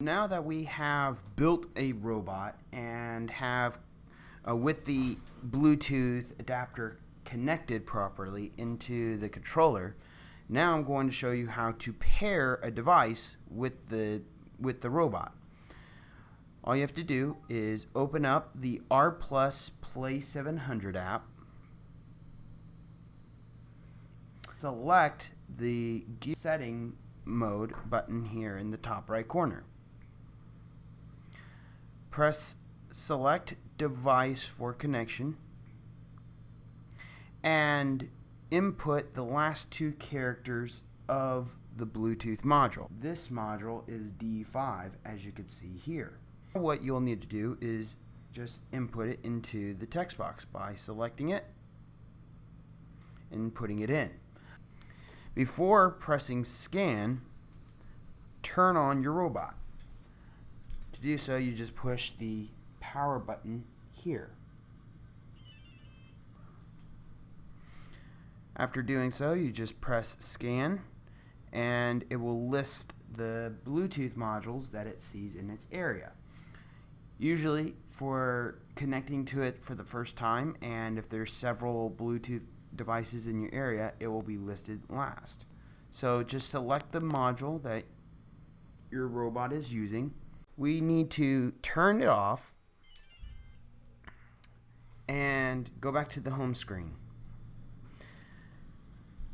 Now that we have built a robot and have with the Bluetooth adapter connected properly into the controller, now I'm going to show you how to pair a device with the robot. All you have to do is open up the R+ PLAY700 app, select the gear setting mode button here in the top right corner. Press select device for connection and input the last two characters of the Bluetooth module. This module is D5, as you can see here. What you'll need to do is just input it into the text box by selecting it and putting it in. Before pressing scan, turn on your robot. To do so, you just push the power button here. After doing so, you just press scan and it will list the Bluetooth modules that it sees in its area. Usually for connecting to it for the first time, and if there's several Bluetooth devices in your area, it will be listed last. So just select the module that your robot is using. We need to turn it off and go back to the home screen.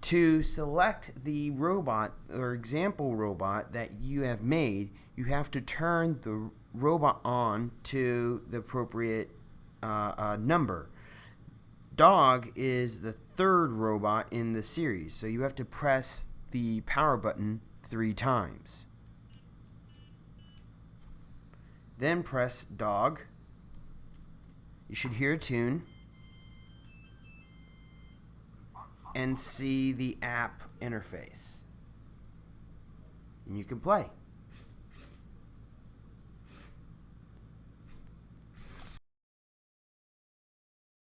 To select the robot or example robot that you have made, you have to turn the robot on to the appropriate number. Dog is the third robot in the series, so you have to press the power button 3 times. Then press dog. You should hear a tune and see the app interface. And you can play.